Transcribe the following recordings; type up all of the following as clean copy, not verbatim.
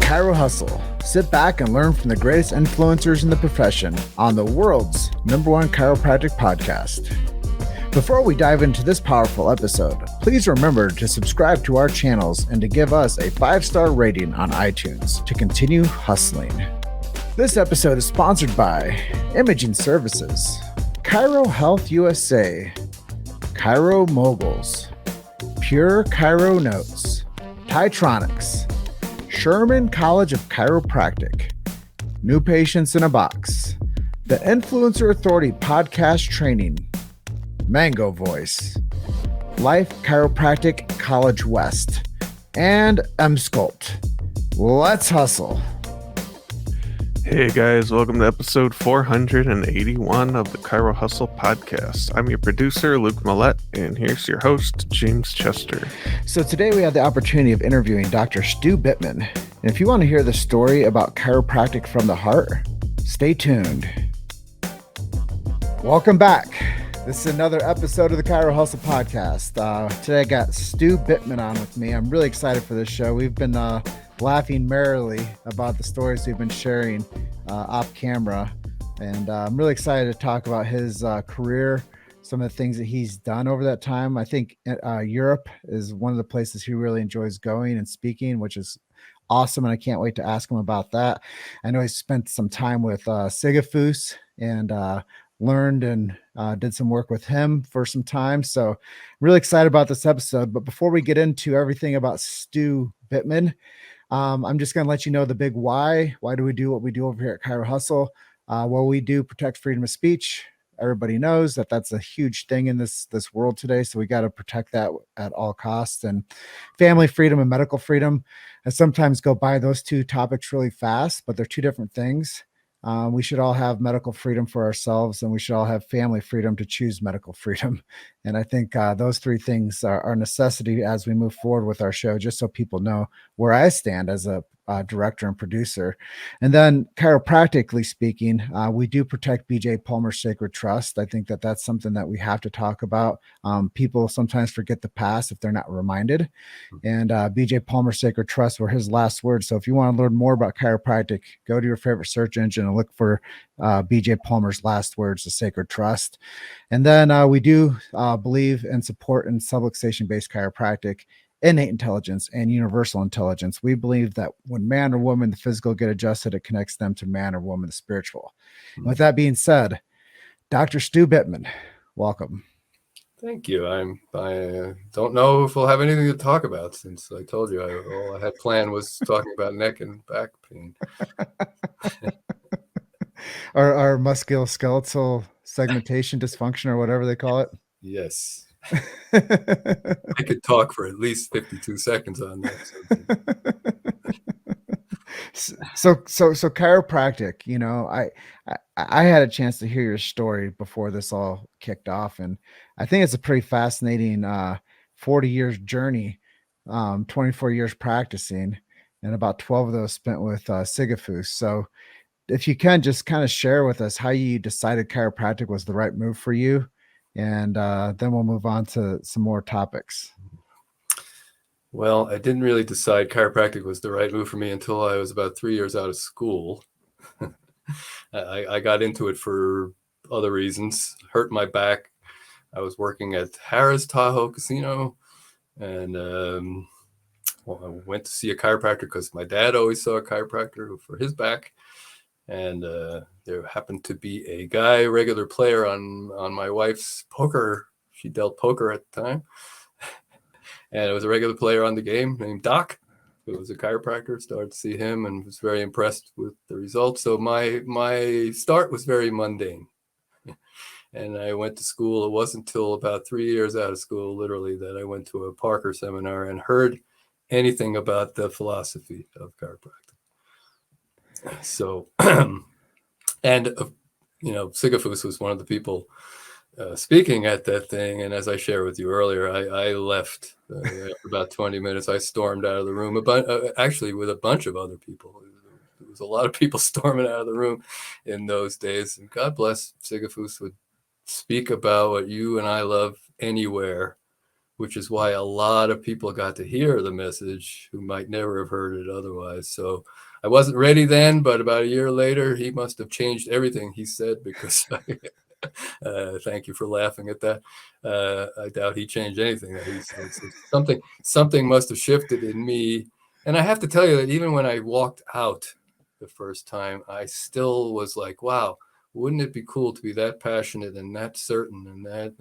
Chiro Hustle. Sit back and learn from the greatest influencers in the profession on the world's #1 chiropractic podcast. Before we dive into this powerful episode, please remember to subscribe to our channels and to give us a 5-star rating on iTunes to continue hustling. This episode is sponsored by Imaging Services, Chiro Health USA, Chiro Moguls, Pure Chiro Notes, Titronics, Sherman College of Chiropractic, New Patients in a Box, the Influencer Authority Podcast Training, Mango Voice, Life Chiropractic College West, and M-Sculpt. Let's hustle. Hey guys, welcome to episode 481 of the Chiro Hustle podcast. I'm your producer, Luke Millette, and here's your host, James Chester. So today we have the opportunity of interviewing Dr. Stu Bittman. And if you want to hear the story about chiropractic from the heart, stay tuned. Welcome back. This is another episode of the Chiro Hustle podcast. Today I got Stu Bittman on with me. I'm really excited for this show. We've been laughing merrily about the stories we've been sharing off camera. And I'm really excited to talk about his career, some of the things that he's done over that time. I think Europe is one of the places he really enjoys going and speaking, which is awesome. And I can't wait to ask him about that. I know he spent some time with Sigafoose and learned and did some work with him for some time. So I'm really excited about this episode. But before we get into everything about Stu Bittman, I'm just going to let you know the big why. Why do we do what we do over here at Chiro Hustle? Well, we do protect freedom of speech. Everybody knows that that's a huge thing in this world today. So we got to protect that at all costs. And family freedom and medical freedom, I sometimes go by those two topics really fast, but they're two different things. We should all have medical freedom for ourselves, and we should all have family freedom to choose medical freedom. And I think those three things are a necessity as we move forward with our show, just so people know where I stand as a director and producer. And then chiropractically speaking, we do protect BJ Palmer's Sacred Trust. I think that that's something that we have to talk about. People sometimes forget the past if they're not reminded. And BJ Palmer's Sacred Trust were his last words. So if you want to learn more about chiropractic, go to your favorite search engine and look for BJ Palmer's last words, the Sacred Trust. And then we do believe and support in subluxation-based chiropractic, innate intelligence, and universal intelligence. We believe that when man or woman, the physical, get adjusted, it connects them to man or woman, the spiritual. And with that being said, Dr. Stu Bittman, welcome. Thank you. I don't know if we'll have anything to talk about, since I told you all I had planned was talking about neck and back pain. Our musculoskeletal segmentation dysfunction, or whatever they call it. Yes. I could talk for at least 52 seconds on that. So chiropractic, you know, I had a chance to hear your story before this all kicked off, and I think it's a pretty fascinating 40 years journey, 24 years practicing, and about 12 of those spent with Sigafoose. So if you can just kind of share with us how you decided chiropractic was the right move for you, and then we'll move on to some more topics. Well, I didn't really decide chiropractic was the right move for me until I was about 3 years out of school. I got into it for other reasons. Hurt my back. I was working at Harrah's Tahoe Casino, and I went to see a chiropractor because my dad always saw a chiropractor for his back. And there happened to be a guy, regular player on my wife's poker. She dealt poker at the time. And it was a regular player on the game named Doc, who was a chiropractor. Started to see him and was very impressed with the results. So my start was very mundane. And I went to school. It wasn't until about 3 years out of school, literally, that I went to a Parker seminar and heard anything about the philosophy of chiropractic. So, and Sigafoose was one of the people speaking at that thing. And as I shared with you earlier, I left after about 20 minutes. I stormed out of the room, actually with a bunch of other people. There was a lot of people storming out of the room in those days. And God bless, Sigafoose would speak about what you and I love anywhere, which is why a lot of people got to hear the message who might never have heard it otherwise. So I wasn't ready then, but about a year later, he must have changed everything he said, because thank you for laughing at that. I doubt he changed anything that he said. So something must have shifted in me. And I have to tell you that even when I walked out the first time, I still was like, wow, wouldn't it be cool to be that passionate and that certain, and that,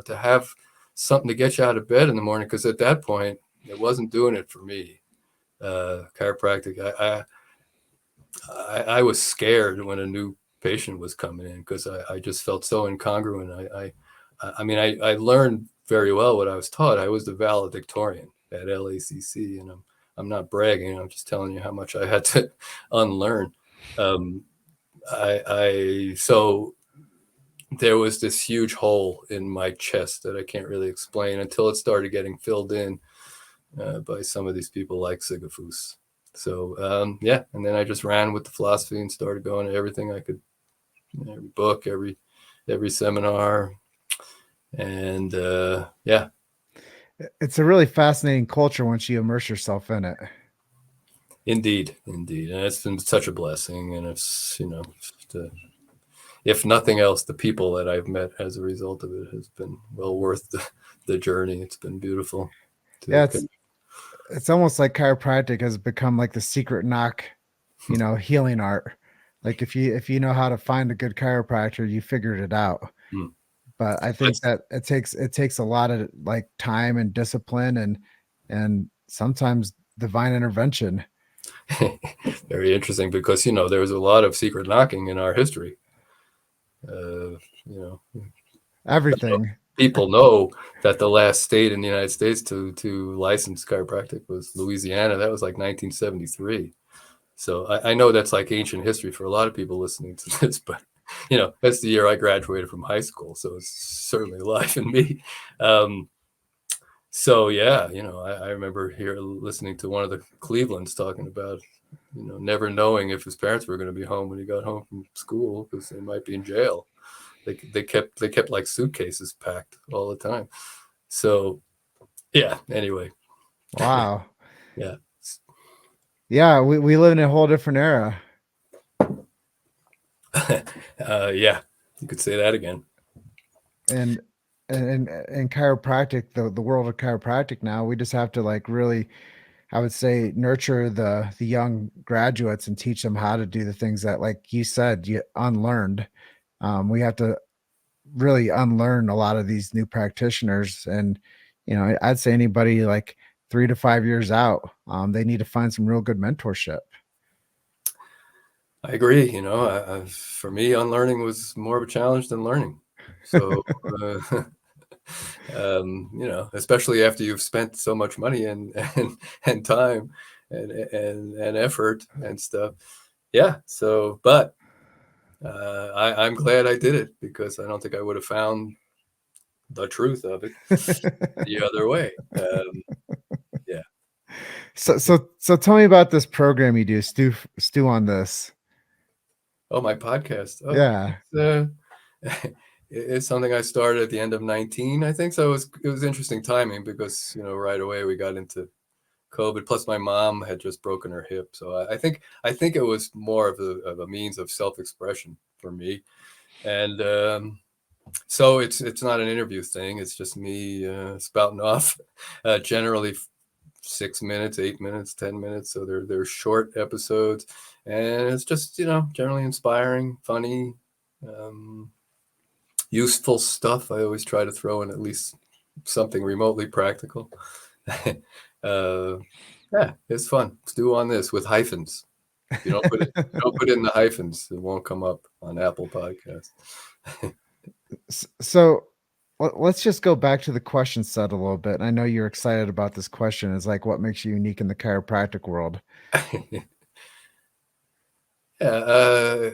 to have something to get you out of bed in the morning? Because at that point, it wasn't doing it for me. Chiropractic, I was scared when a new patient was coming in, because I just felt so incongruent. I learned very well what I was taught. I was the valedictorian at LACC, and I'm not bragging. I'm just telling you how much I had to unlearn. So there was this huge hole in my chest that I can't really explain until it started getting filled in by some of these people like Sigafoose. So and then I just ran with the philosophy and started going to everything I could, every book, every seminar, and It's a really fascinating culture once you immerse yourself in it. Indeed, and it's been such a blessing. And it's if nothing else, the people that I've met as a result of it has been well worth the journey. It's been beautiful. Yeah, it's almost like chiropractic has become like the secret knock, healing art. Like if you know how to find a good chiropractor, you figured it out. But I think that it takes a lot of like time and discipline and sometimes divine intervention. Very interesting, because there was a lot of secret knocking in our history. Everything. People know that the last state in the United States to license chiropractic was Louisiana. That was like 1973. So I know that's like ancient history for a lot of people listening to this, but that's the year I graduated from high school, so it's certainly alive in me. So yeah, I remember listening to one of the Clevelands talking about never knowing if his parents were going to be home when he got home from school, because they might be in jail. They kept like suitcases packed all the time. So yeah, anyway. Wow. Yeah. Yeah, we live in a whole different era. Yeah, you could say that again. And chiropractic, the world of chiropractic now, we just have to like really, I would say, nurture the young graduates and teach them how to do the things that, like you said, you unlearned. We have to really unlearn a lot of these new practitioners, and I'd say anybody like 3 to 5 years out, they need to find some real good mentorship. I agree. For me, unlearning was more of a challenge than learning. So, especially after you've spent so much money and time and effort and stuff. Yeah. So, but I'm glad I did it, because I don't think I would have found the truth of it the other way. Yeah. So tell me about this program you do, Stew on This. Oh, my podcast. Oh, Yeah. It's something I started at the end of 19, I think. So it was interesting timing, because right away we got into COVID. Plus, my mom had just broken her hip, so I think it was more of a means of self-expression for me. And so it's not an interview thing. It's just me spouting off, generally 6 minutes, 8 minutes, 10 minutes. So they're short episodes, and it's just generally inspiring, funny, useful stuff. I always try to throw in at least something remotely practical. Yeah, it's fun. Stew on This with hyphens. If you don't put it in the hyphens, it won't come up on Apple Podcasts. So let's just go back to the question set a little bit. I know you're excited about this question. It's like, what makes you unique in the chiropractic world? Yeah,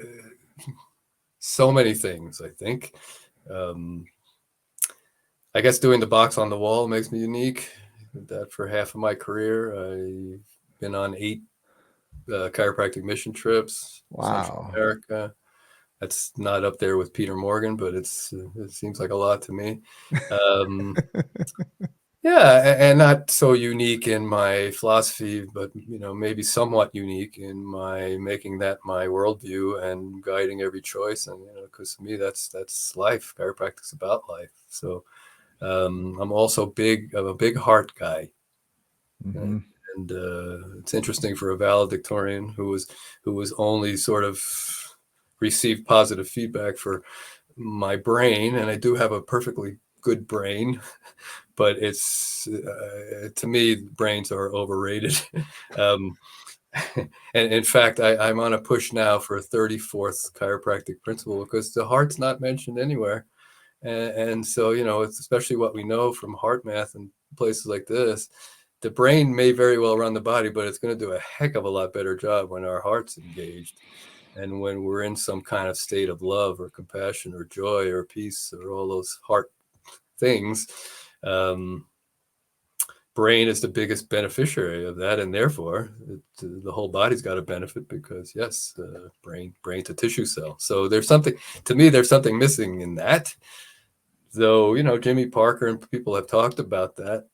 so many things, I think. I guess doing the box on the wall makes me unique. Did that for half of my career. I've been on 8 chiropractic mission trips. Wow. Central America. That's not up there with Peter Morgan, but it seems like a lot to me. Yeah, and not so unique in my philosophy, but maybe somewhat unique in my making that my worldview and guiding every choice. And because to me, that's life. Chiropractic's about life. So I'm also I'm a big heart guy, Mm-hmm. and it's interesting for a valedictorian who was only sort of received positive feedback for my brain, and I do have a perfectly good brain. But it's to me, brains are overrated. um, and in fact, I'm on a push now for a 34th chiropractic principle because the heart's not mentioned anywhere. And so, it's especially what we know from heart math and places like this. The brain may very well run the body, but it's going to do a heck of a lot better job when our heart's engaged and when we're in some kind of state of love or compassion or joy or peace or all those heart things. Brain is the biggest beneficiary of that, and therefore the whole body's got to benefit because yes, brain to tissue cell. So there's something missing in that, though. Jimmy Parker and people have talked about that.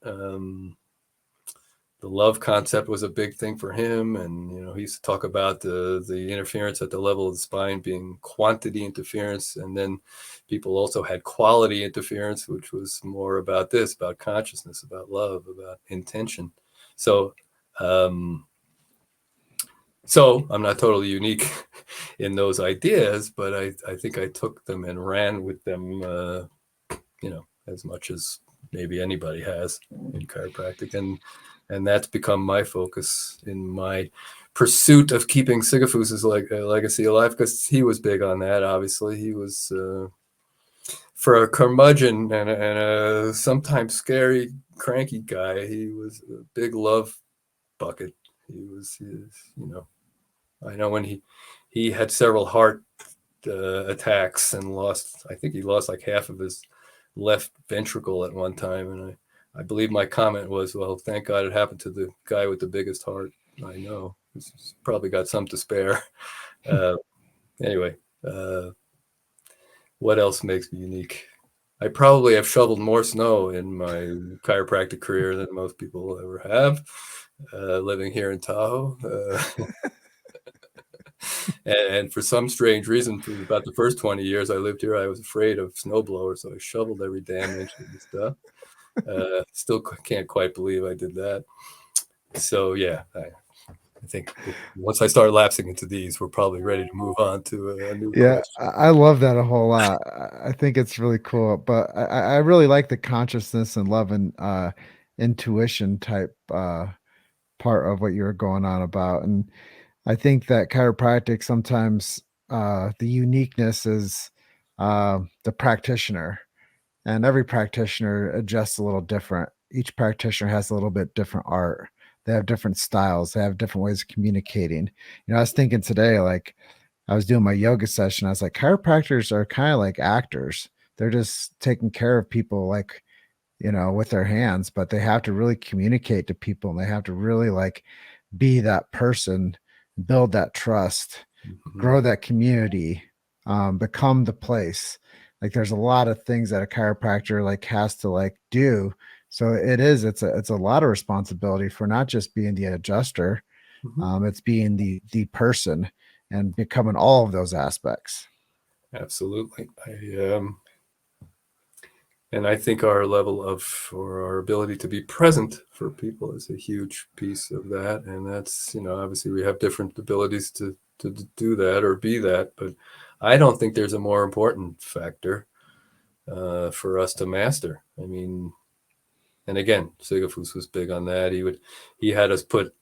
The love concept was a big thing for him, and he used to talk about the interference at the level of the spine being quantity interference, and then people also had quality interference, which was more about consciousness, about love, about intention. So I'm not totally unique in those ideas, but I think I took them and ran with them as much as maybe anybody has in chiropractic, and that's become my focus in my pursuit of keeping Sigafoose's legacy alive, because he was big on that. Obviously, he was for a curmudgeon and a sometimes scary, cranky guy. He was a big love bucket. He was I know when he had several heart attacks and I think he lost like half of his left ventricle at one time, and I believe my comment was, well, thank God it happened to the guy with the biggest heart I know. He's probably got some to spare. Anyway, what else makes me unique? I probably have shoveled more snow in my chiropractic career than most people will ever have, living here in Tahoe. And for some strange reason, for about the first 20 years I lived here, I was afraid of snowblowers, so I shoveled every damn inch of the stuff. Still can't quite believe I did that. So yeah, I think once I start lapsing into these, we're probably ready to move on to a new Yeah, question. I love that a whole lot. I think it's really cool, but I really like the consciousness and love and intuition type part of what you were going on about. And I think that chiropractic sometimes the uniqueness is the practitioner, and every practitioner adjusts a little different. Each practitioner has a little bit different art. They have different styles. They have different ways of communicating. I was thinking today, like I was doing my yoga session. I was like, chiropractors are kind of like actors. They're just taking care of people, like, with their hands, but they have to really communicate to people, and they have to really like be that person, build that trust, Mhm. grow that community, become the place. Like there's a lot of things that a chiropractor like has to like do. So it's a lot of responsibility for not just being the adjuster, Mhm. it's being the person and becoming all of those aspects. Absolutely. And I think our level of, or our ability to be present for people is a huge piece of that. And that's, obviously we have different abilities to do that or be that, but I don't think there's a more important factor for us to master. I mean, and again, Sigafoose was big on that. He had us put,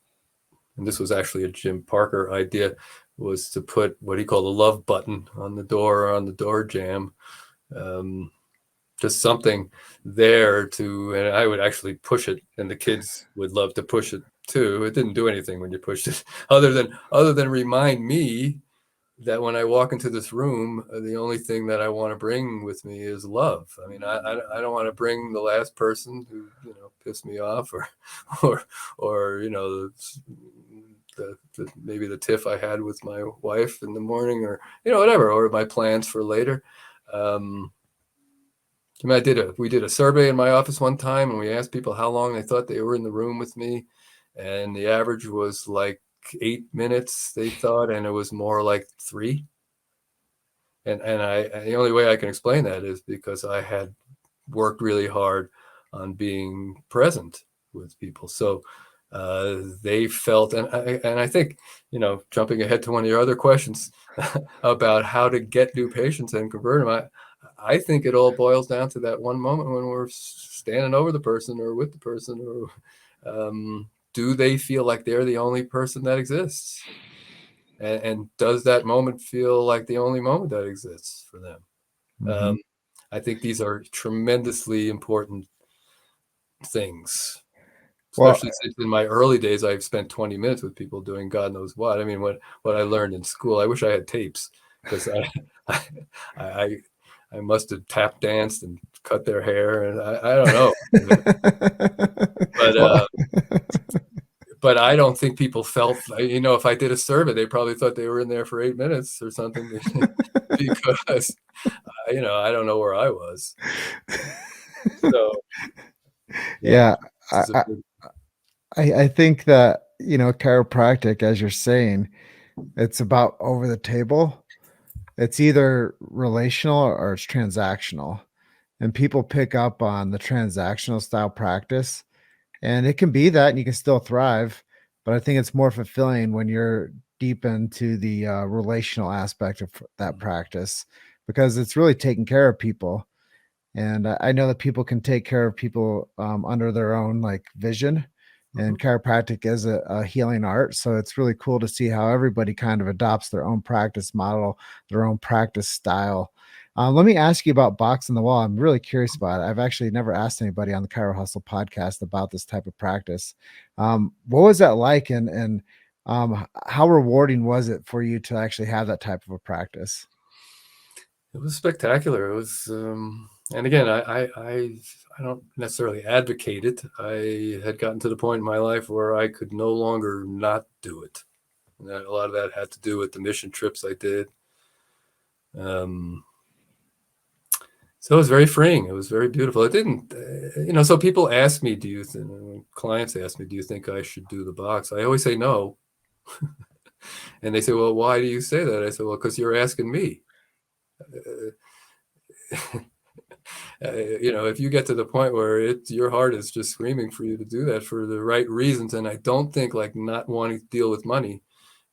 and this was actually a Jim Parker idea, was to put what he called a love button on the door or on the door jamb. Just something there and I would actually push it, and the kids would love to push it too. It didn't do anything when you pushed it, other than remind me that when I walk into this room, the only thing that I want to bring with me is love. I mean, I don't want to bring the last person who pissed me off, or maybe the tiff I had with my wife in the morning, or whatever, or my plans for later. I mean, we did a survey in my office one time, and we asked people how long they thought they were in the room with me, and the average was like 8 minutes, they thought, and it was more like 3. And the only way I can explain that is because I had worked really hard on being present with people. So they felt, and I think, jumping ahead to one of your other questions about how to get new patients and convert them, I think it all boils down to that one moment when we're standing over the person or with the person, or do they feel like they're the only person that exists? And does that moment feel like the only moment that exists for them? Mm-hmm. I think these are tremendously important things, Well, especially since in my early days, I've spent 20 minutes with people doing God knows what. I mean, what I learned in school, I wish I had tapes, because I must have tap danced and cut their hair, and I don't know. well, But but I don't think people felt, if I did a survey, they probably thought they were in there for 8 minutes or something, because, I don't know where I was. So, yeah. yeah, I, I think that, chiropractic, as you're saying, it's about over the table. It's either relational or it's transactional. And people pick up on the transactional style practice. And it can be that, and you can still thrive. But I think it's more fulfilling when you're deep into the relational aspect of that practice, because it's really taking care of people. And I know that people can take care of people under their own like vision. And chiropractic is a healing art. So it's really cool to see how everybody kind of adopts their own practice model, their own practice style. Let me ask you about box on the wall. I'm really curious about it. I've actually never asked anybody on the Chiro Hustle podcast about this type of practice. What was that like? And how rewarding was it for you to actually have that type of a practice? It was spectacular. It was, and again, I don't necessarily advocate it. I had gotten to the point in my life where I could no longer not do it. And a lot of that had to do with the mission trips I did. So it was very freeing. It was very beautiful. It didn't, so people ask me, clients ask me, do you think I should do the box? I always say no. And they say, well, why do you say that? I said, well, because you're asking me. If you get to the point where your heart is just screaming for you to do that for the right reasons, and I don't think like not wanting to deal with money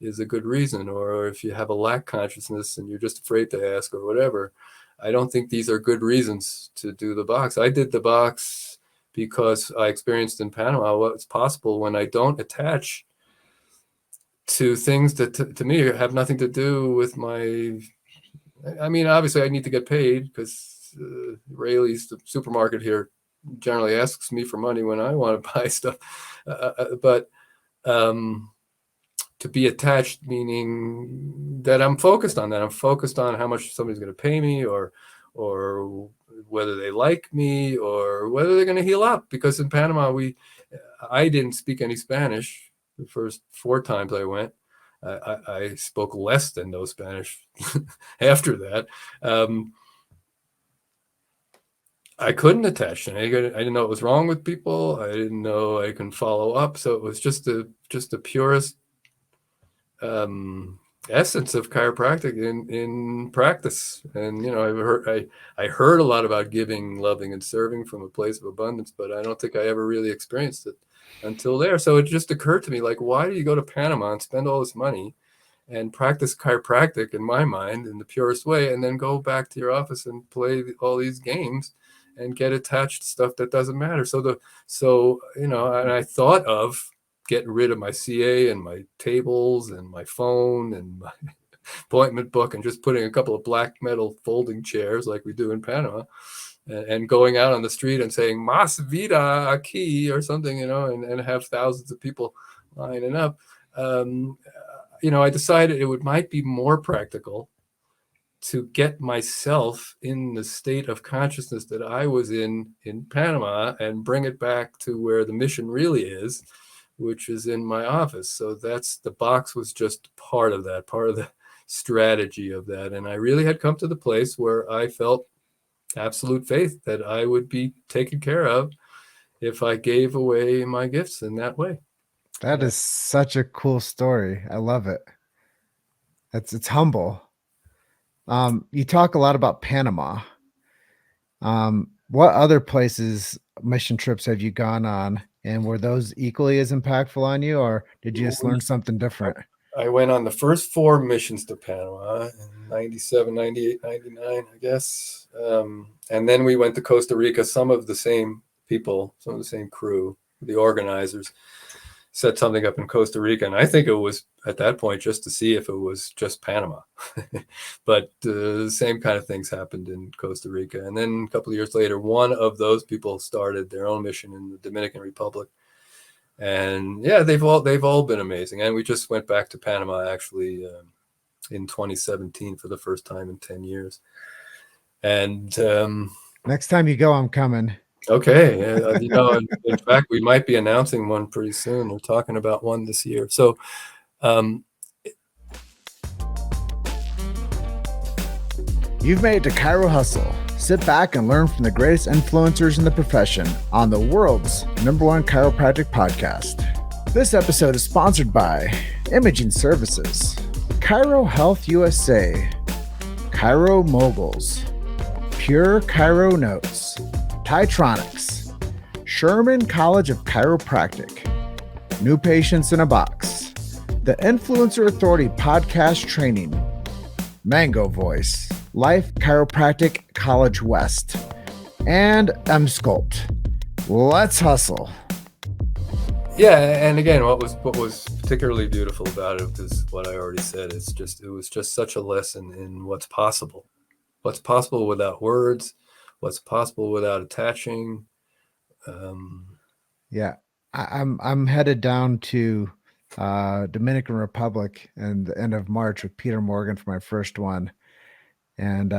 is a good reason, or if you have a lack consciousness and you're just afraid to ask or whatever, I don't think these are good reasons to do the box. I did the box because I experienced in Panama what's possible when I don't attach to things that to me have nothing to do with my, I mean, obviously I need to get paid because Rayleigh's, the supermarket here, generally asks me for money when I want to buy stuff. But to be attached, meaning that I'm focused on that. I'm focused on how much somebody's going to pay me, or whether they like me, or whether they're going to heal up. Because in Panama, I didn't speak any Spanish the first 4 times I went. I spoke less than no Spanish after that. I couldn't attach to anything. I didn't know what was wrong with people. I didn't know I can follow up. So it was just the purest essence of chiropractic in practice. And I heard a lot about giving, loving, and serving from a place of abundance, but I don't think I ever really experienced it until there. So it just occurred to me, like, why do you go to Panama and spend all this money and practice chiropractic, in my mind, in the purest way, and then go back to your office and play all these games and get attached to stuff that doesn't matter? And I thought of getting rid of my CA and my tables and my phone and my appointment book, and just putting a couple of black metal folding chairs like we do in Panama, and going out on the street and saying "Mas vida aquí" or something, and have thousands of people lining up. I decided it might be more practical to get myself in the state of consciousness that I was in Panama, and bring it back to where the mission really is, which is in my office. So the box was just part of that, part of the strategy of that. And I really had come to the place where I felt absolute faith that I would be taken care of if I gave away my gifts in that way. That is such a cool story. I love it. It's humble. You talk a lot about Panama. What other places, mission trips have you gone on, and were those equally as impactful on you, or did you just learn something different? I went on the first 4 missions to Panama in 97, 98, 99, I guess. And then we went to Costa Rica. Some of the same people, some of the same crew, the organizers, set something up in Costa Rica. And I think it was at that point just to see if it was just Panama. But the same kind of things happened in Costa Rica. And then a couple of years later, one of those people started their own mission in the Dominican Republic. And yeah, they've all been amazing. And we just went back to Panama actually in 2017 for the first time in 10 years. And next time you go, I'm coming. Okay. In fact, we might be announcing one pretty soon. We're talking about one this year. So you've made it to Chiro Hustle. Sit back and learn from the greatest influencers in the profession on the world's #1 chiropractic podcast. This episode is sponsored by Imaging Services, Chiro Health USA, Chiro Moguls, Pure Chiro Notes, Titronics, Sherman College of Chiropractic, New Patients in a Box, the Influencer Authority Podcast Training, Mango Voice, Life Chiropractic College West, and M-Sculpt. Let's hustle. Yeah, and again, what was particularly beautiful about it is what I already said. It was just such a lesson in what's possible without words, what's possible without attaching. Yeah, I'm headed down to Dominican Republic in the end of March with Peter Morgan for my first one. And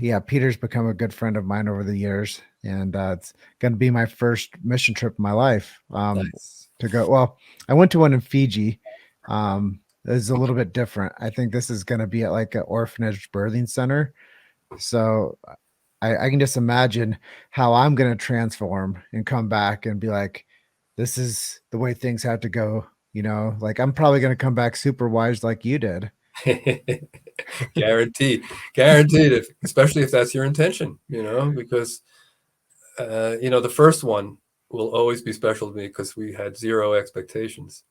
yeah, Peter's become a good friend of mine over the years, and it's going to be my first mission trip in my life. Nice. To go. Well, I went to one in Fiji. It's a little bit different. I think this is going to be at like an orphanage birthing center. So I can just imagine how I'm going to transform and come back and be like, this is the way things have to go. You know, like I'm probably going to come back super wise like you did. Guaranteed, especially if that's your intention, because the first one will always be special to me because we had zero expectations.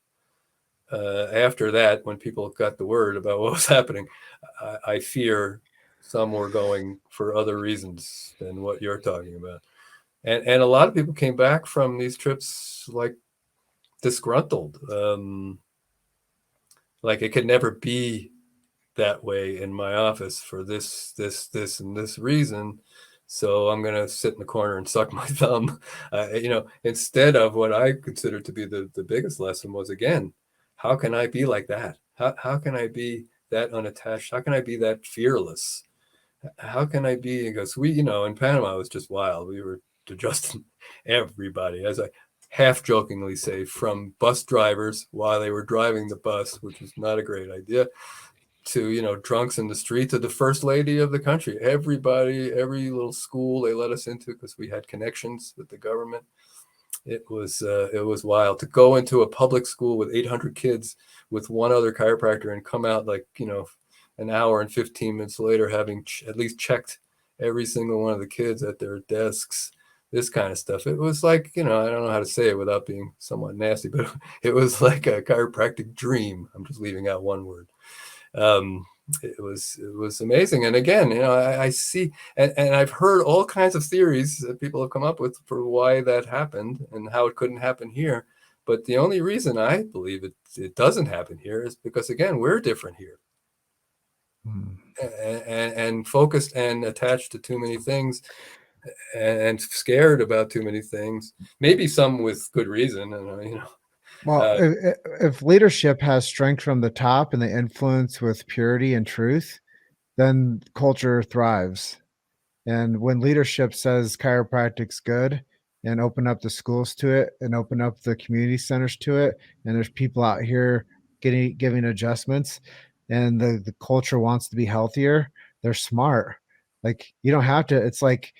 After that, when people got the word about what was happening, I fear some were going for other reasons than what you're talking about. And a lot of people came back from these trips like disgruntled, like it could never be that way in my office for this and this reason. So I'm going to sit in the corner and suck my thumb, instead of what I consider to be the biggest lesson was, again, how can I be like that? How can I be that unattached? How can I be that fearless? How can I be? Because we, in Panama, it was just wild. We were adjusting everybody, as I half jokingly say, from bus drivers while they were driving the bus, which was not a great idea, to, drunks in the street, to the first lady of the country. Everybody, every little school they let us into because we had connections with the government. It was wild to go into a public school with 800 kids with one other chiropractor and come out like, an hour and 15 minutes later, having at least checked every single one of the kids at their desks, this kind of stuff. It was like, I don't know how to say it without being somewhat nasty, but it was like a chiropractic dream. I'm just leaving out one word. It was amazing. And again, I see, and I've heard all kinds of theories that people have come up with for why that happened and how it couldn't happen here. But the only reason I believe it doesn't happen here is because, again, we're different here. And focused and attached to too many things and scared about too many things, maybe some with good reason. Well, if leadership has strength from the top and the influence with purity and truth, then culture thrives. And when leadership says chiropractic's good and open up the schools to it and open up the community centers to it, and there's people out here giving adjustments, and the culture wants to be healthier, they're smart. Like you don't have to, it's like,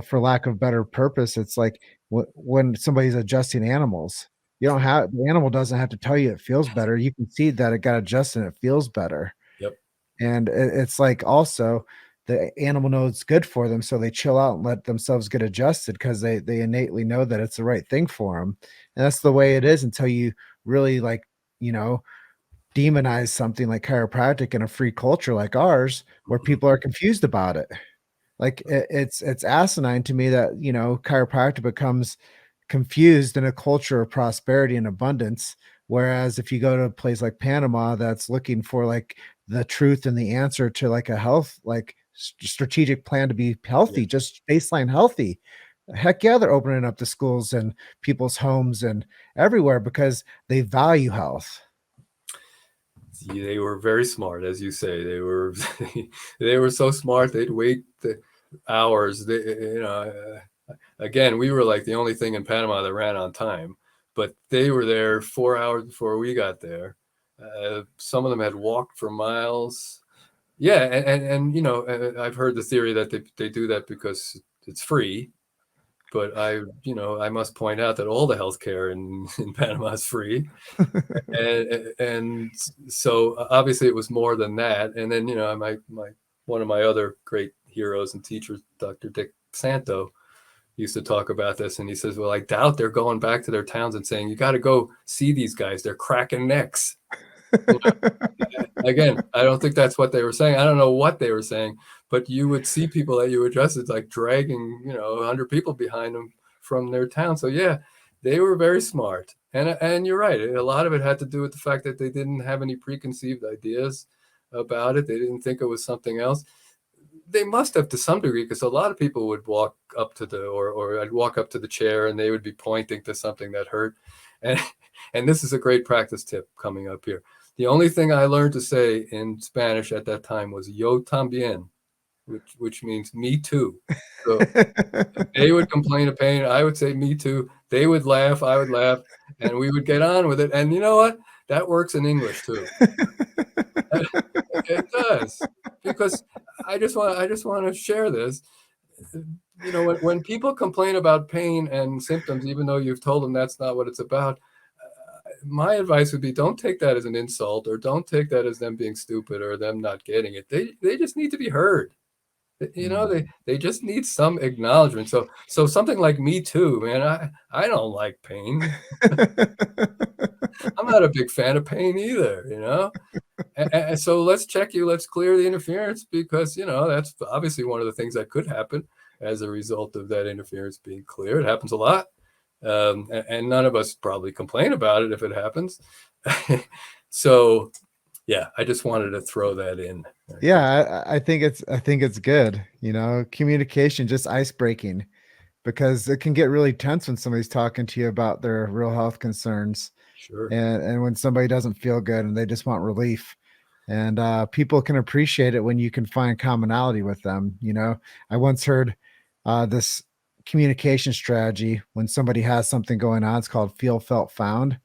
for lack of better purpose, it's like when somebody's adjusting animals, the animal doesn't have to tell you it feels better. You can see that it got adjusted and it feels better. Yep. And it's like also the animal knows it's good for them. So they chill out and let themselves get adjusted because they innately know that it's the right thing for them. And that's the way it is until you really like, you know, demonize something like chiropractic in a free culture like ours, where Mhm. people are confused about it. Like it's asinine to me that, chiropractic becomes confused in a culture of prosperity and abundance. Whereas if you go to a place like Panama that's looking for like the truth and the answer to like a health, like strategic plan to be Yeah. healthy, just baseline healthy. Heck yeah, they're opening up the schools and people's homes and everywhere because they value health. They were very smart, as you say. They were they were so smart. They'd wait the hours. Again, we were like the only thing in Panama that ran on time, but they were there 4 hours before we got there. Some of them had walked for miles. Yeah, and I've heard the theory that they do that because it's free. But I must point out that all the healthcare in Panama is free. And so obviously it was more than that. And then my one of my other great heroes and teachers, Dr. Dick Santo, used to talk about this, and he says, well, I doubt they're going back to their towns and saying, you got to go see these guys, they're cracking necks. Again, I don't think that's what they were saying. I don't know what they were saying, but you would see people that you adjusted like dragging 100 people behind them from their town. So yeah, they were very smart. And you're right, a lot of it had to do with the fact that they didn't have any preconceived ideas about it. They didn't think it was something else. They must have to some degree, because a lot of people would walk up to or I'd walk up to the chair and they would be pointing to something that hurt. And and this is a great practice tip coming up here. The only thing I learned to say in Spanish at that time was yo también, which means me too. So they would complain of pain, I would say me too. They would laugh, I would laugh, and we would get on with it. And you know what? That works in English too. It does, because I just want to share this. When people complain about pain and symptoms, even though you've told them that's not what it's about, my advice would be, don't take that as an insult, or don't take that as them being stupid or them not getting it. They just need to be heard. They just need some acknowledgement. So something like me too, man. I don't like pain. I'm not a big fan of pain either. And so let's check you. Let's clear the interference, because that's obviously one of the things that could happen as a result of that interference being clear. It happens a lot, and none of us probably complain about it if it happens. So, yeah, I just wanted to throw that in. Yeah, I think it's good. Communication, just ice breaking, because it can get really tense when somebody's talking to you about their real health concerns, Sure. and when somebody doesn't feel good and they just want relief. And people can appreciate it when you can find commonality with them. I once heard this communication strategy when somebody has something going on. It's called feel, felt, found.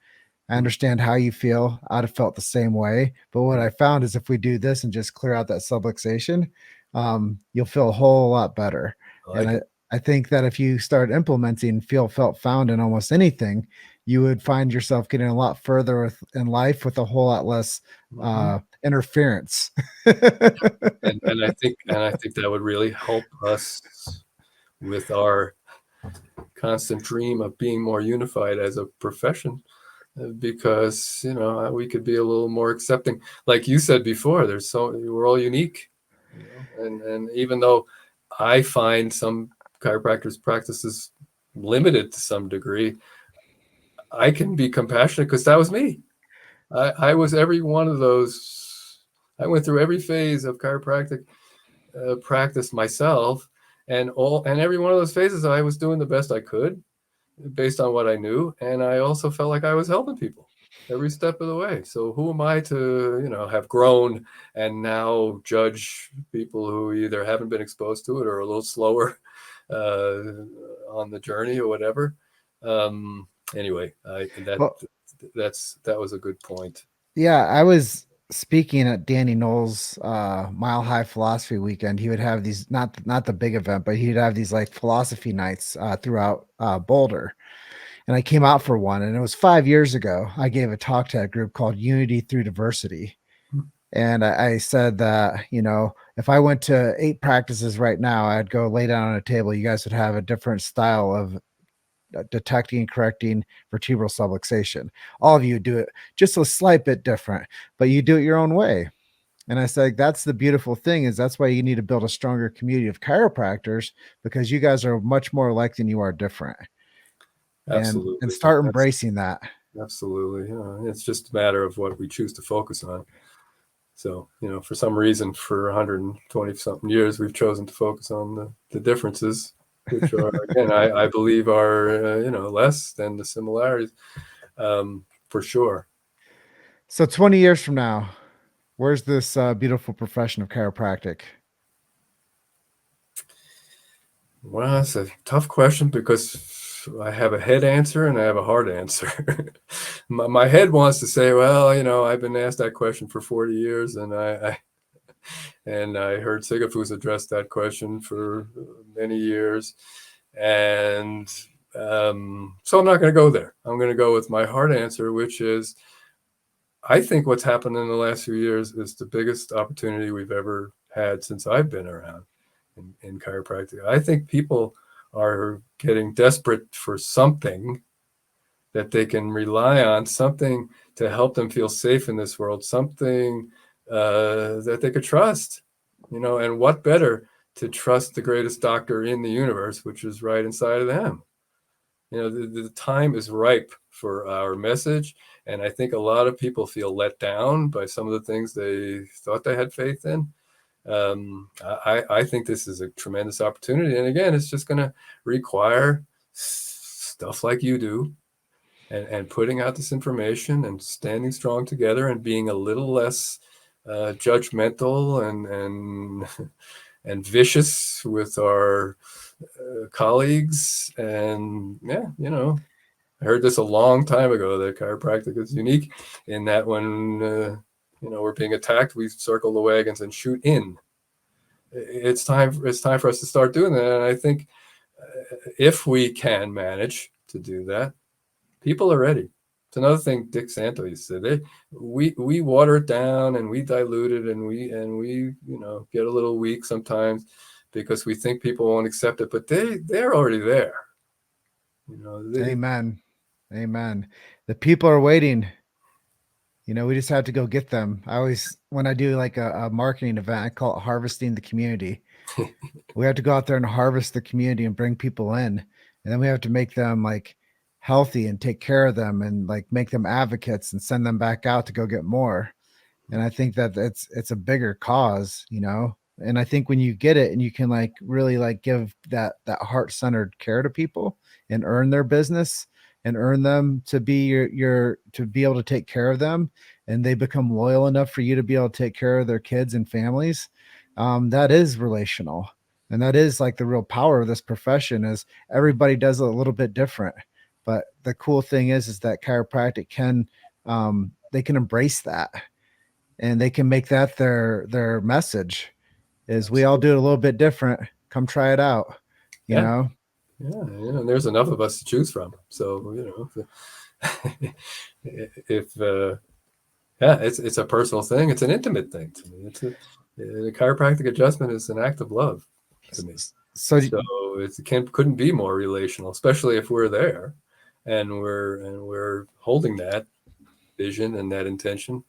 I understand how you feel. I'd have felt the same way. But what I found is if we do this and just clear out that subluxation, you'll feel a whole lot better. I And like it. I think that if you start implementing feel, felt, found in almost anything, you would find yourself getting a lot further in life with a whole lot less Mhm. interference. And I think that would really help us with our constant dream of being more unified as a profession, because we could be a little more accepting. Like you said before, we're all unique, and even though I find some chiropractors' practices limited to some degree, I can be compassionate because that was me. I was every one of those. I went through every phase of chiropractic practice myself, and every one of those phases I was doing the best I could based on what I knew, and I also felt like I was helping people every step of the way. So who am I to have grown and now judge people who either haven't been exposed to it or a little slower uh, on the journey or whatever. Anyway, Well, that was a good point. yeah, I was speaking at Danny Knowles' Mile High Philosophy Weekend, he would have these not the big event, but he'd have these like philosophy nights throughout Boulder. And I came out for one, and it was 5 years ago. I gave a talk to a group called Unity Through Diversity. And I said that, if I went to 8 practices right now, I'd go lay down on a table. You guys would have a different style of detecting and correcting vertebral subluxation. All of you do it just a slight bit different, but you do it your own way. And I said, that's the beautiful thing, is that's why you need to build a stronger community of chiropractors, because you guys are much more alike than you are different. Absolutely. And start embracing that. Absolutely. It's just a matter of what we choose to focus on. So, for some reason, for 120 something years, we've chosen to focus on the differences, which are, again, I believe are, less than the similarities, for sure. So 20 years from now, where's this beautiful profession of chiropractic? Well, that's a tough question, because I have a head answer and I have a heart answer. my head wants to say, well, I've been asked that question for 40 years, and I heard Sigafoose address that question for many years. And so I'm not going to go there. I'm going to go with my heart answer, which is, I think what's happened in the last few years is the biggest opportunity we've ever had since I've been around in chiropractic. I think people are getting desperate for something that they can rely on, something to help them feel safe in this world, something that they could trust, and what better to trust the greatest doctor in the universe, which is right inside of them. The time is ripe for our message. And I think a lot of people feel let down by some of the things they thought they had faith in. I think this is a tremendous opportunity. And again, it's just going to require stuff like you do, and putting out this information and standing strong together and being a little less judgmental and vicious with our colleagues. And I heard this a long time ago, that chiropractic is unique in that when we're being attacked, we circle the wagons and shoot in. It's time for us to start doing that. And I think if we can manage to do that, people are ready. It's another thing Dick Santo used to say. We water it down and we dilute it, and we get a little weak sometimes because we think people won't accept it, but they're already there. Amen. The people are waiting. We just have to go get them. When I do like a marketing event, I call it harvesting the community. We have to go out there and harvest the community and bring people in. And then we have to make them like healthy and take care of them, and like make them advocates and send them back out to go get more. And I think that it's a bigger cause, and I think when you get it and you can like really like give that heart-centered care to people and earn their business and earn them to be to be able to take care of them, and they become loyal enough for you to be able to take care of their kids and families, that is relational. And that is like the real power of this profession, is everybody does it a little bit different. But the cool thing is that chiropractic can, they can embrace that, and they can make that their message, is we all do it a little bit different. Come try it out, you know? Yeah. And there's enough of us to choose from. So, it's a personal thing. It's an intimate thing to me. The chiropractic adjustment is an act of love to me. So it couldn't be more relational, especially if we're there and we're holding that vision and that intention.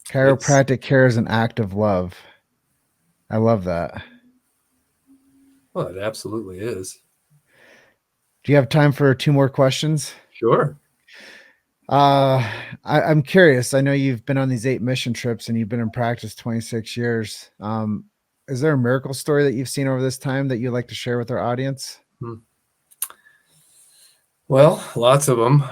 Chiropractic care is an act of love. I love that. Well, it absolutely is. Do you have time for 2 more questions? Sure. I'm curious. I know you've been on these 8 mission trips and you've been in practice 26 years. Is there a miracle story that you've seen over this time that you'd like to share with our audience? Well, lots of them.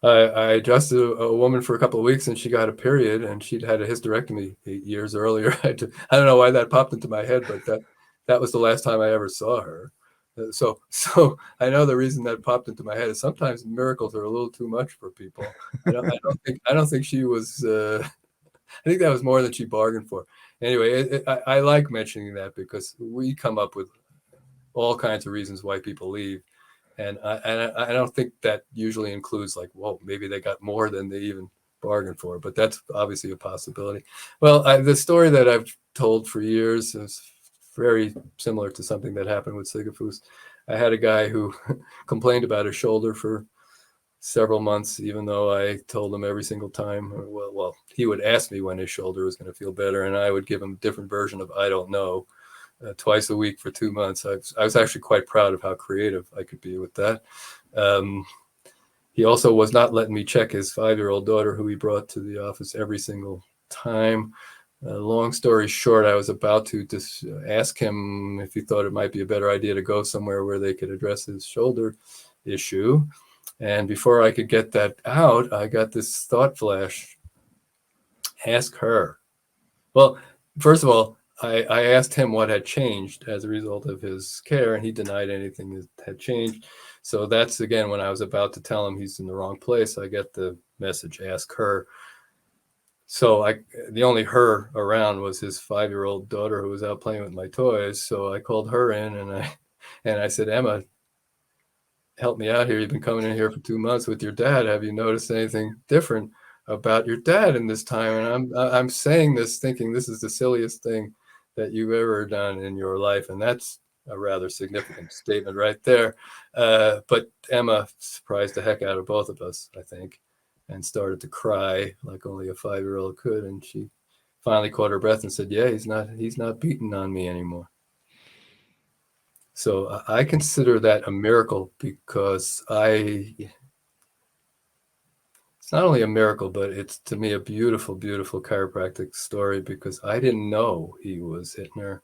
I adjusted a woman for a couple of weeks, and she got a period, and she'd had a hysterectomy 8 years earlier. I don't know why that popped into my head, but that was the last time I ever saw her. So I know the reason that popped into my head is sometimes miracles are a little too much for people. I don't think she was. I think that was more than she bargained for. Anyway, I like mentioning that because we come up with all kinds of reasons why people leave, and I don't think that usually includes like, whoa, maybe they got more than they even bargained for. But that's obviously a possibility. Well, the story that I've told for years is very similar to something that happened with Sigafoose. I had a guy who complained about his shoulder for several months, even though I told him every single time, well, he would ask me when his shoulder was going to feel better, and I would give him a different version of I don't know, twice a week for 2 months. I was actually quite proud of how creative I could be with that. He also was not letting me check his 5-year-old daughter, who he brought to the office every single time. Long story short, I was about to just ask him if he thought it might be a better idea to go somewhere where they could address his shoulder issue. And before I could get that out, I got this thought flash. Ask her. Well, first of all, I asked him what had changed as a result of his care, and he denied anything had changed. So that's, again, when I was about to tell him he's in the wrong place, I get the message, ask her. So the only her around was his 5-year-old daughter, who was out playing with my toys. So I called her in, and I said, Emma, help me out here. You've been coming in here for 2 months with your dad. Have you noticed anything different about your dad in this time? And I'm saying this thinking this is the silliest thing that you've ever done in your life. And that's a rather significant statement right there. But Emma surprised the heck out of both of us, I think, and started to cry like only a 5-year-old could. And she finally caught her breath and said, yeah, he's not beating on me anymore. So I consider that a miracle because it's not only a miracle, but it's, to me, a beautiful, beautiful chiropractic story because I didn't know he was hitting her.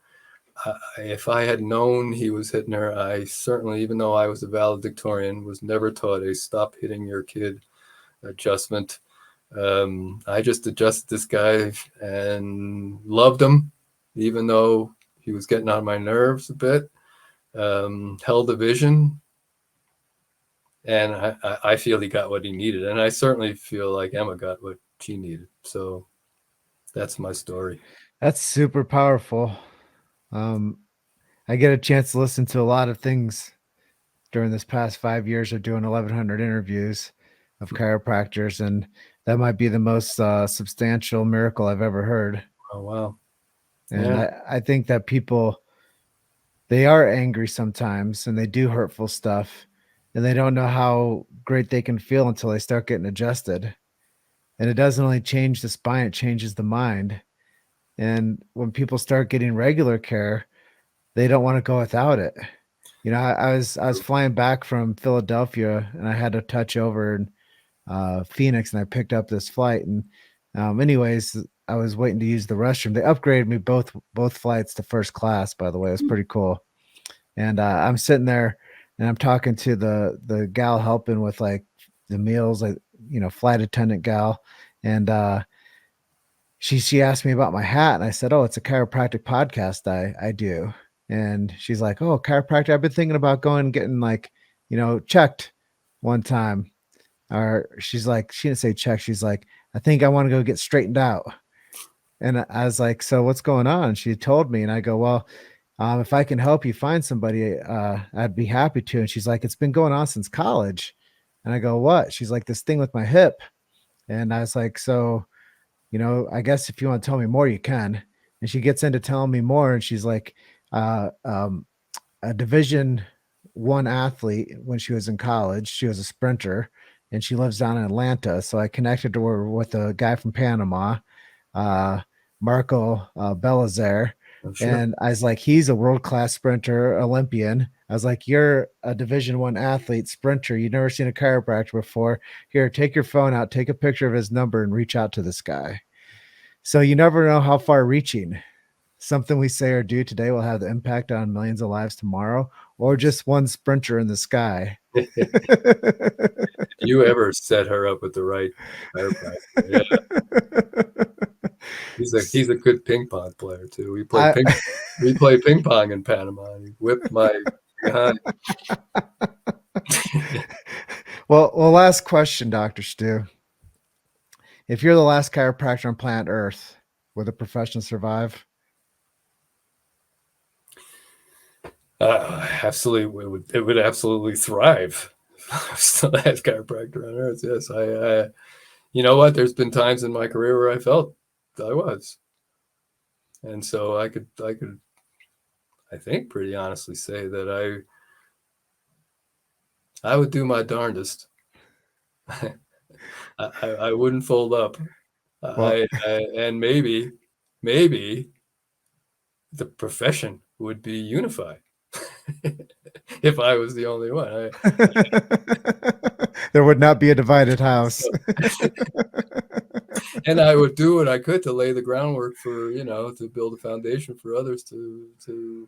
If I had known he was hitting her, I certainly, even though I was a valedictorian, was never taught a stop hitting your kid adjustment. I just adjusted this guy and loved him, even though he was getting on my nerves a bit. Held the vision, and I feel he got what he needed, and I certainly feel like Emma got what she needed. So that's my story. That's super powerful. I get a chance to listen to a lot of things during this past 5 years of doing 1,100 interviews of chiropractors, and that might be the most substantial miracle I've ever heard. Oh, wow. And Yeah. I think that people, they are angry sometimes and they do hurtful stuff and they don't know how great they can feel until they start getting adjusted. And it doesn't only change the spine, it changes the mind. And when people start getting regular care, they don't want to go without it. You know, I was flying back from Philadelphia and I had to touch over in Phoenix, and I picked up this flight. And anyways, I was waiting to use the restroom. They upgraded me both flights to first class, by the way. It was pretty cool. And I'm sitting there and I'm talking to the gal helping with like the meals, like, you know, flight attendant gal. And she asked me about my hat, and I said, oh, it's a chiropractic podcast I do. And she's like, oh, chiropractic, I've been thinking about going and getting, like, you know, checked one time. Or she's like, she didn't say check. She's like, I think I want to go get straightened out. And I was like, so what's going on? She told me, and I go, well, if I can help you find somebody, I'd be happy to. And she's like, it's been going on since college. And I go, what? She's like, this thing with my hip. And I was like, so, you know, I guess if you want to tell me more, you can. And she gets into telling me more. And she's like, a Division I athlete when she was in college. She was a sprinter, and she lives down in Atlanta. So I connected her with a guy from Panama, Marco Belizaire. I'm sure. And I was like, he's a world-class sprinter, Olympian. I was like, you're a Division I athlete, sprinter. You've never seen a chiropractor before. Here, take your phone out, take a picture of his number, and reach out to this guy. So you never know how far reaching something we say or do today will have the impact on millions of lives tomorrow, or just one sprinter in the sky. You ever set her up with the right chiropractor? Yeah. He's a good ping pong player too. We play ping pong in Panama. He whipped my Uh, Well, last question, Dr. Stu. If you're the last chiropractor on planet Earth, would the profession survive? Absolutely, it would absolutely thrive. I'm still the last chiropractor on earth. Yes, you know what? There's been times in my career where I felt I was, and so I think pretty honestly say that I would do my darndest. I wouldn't fold up. Well, And maybe the profession would be unified if I was the only one. there would not be a divided house. And I would do what I could to lay the groundwork for, to build a foundation for others to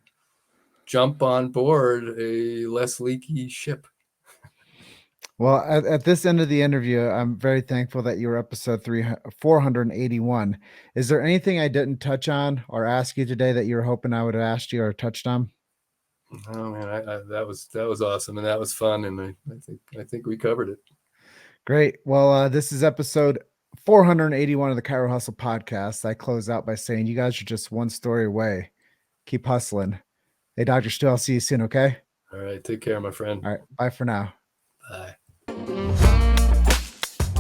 jump on board a less leaky ship. Well, at this end of the interview, I'm very thankful that you were episode 481. Is there anything I didn't touch on or ask you today that you were hoping I would have asked you or touched on? Oh man, that was awesome, and that was fun, and I think we covered it. Great. Well, this is episode 481 of the Chiro Hustle podcast. I close out by saying you guys are just one story away. Keep hustling. Hey, Dr. Stu, I'll see you soon, okay? All right, take care, my friend. All right, bye for now. Bye.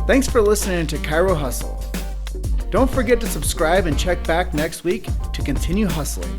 Thanks for listening to Chiro Hustle. Don't forget to subscribe and check back next week to continue hustling.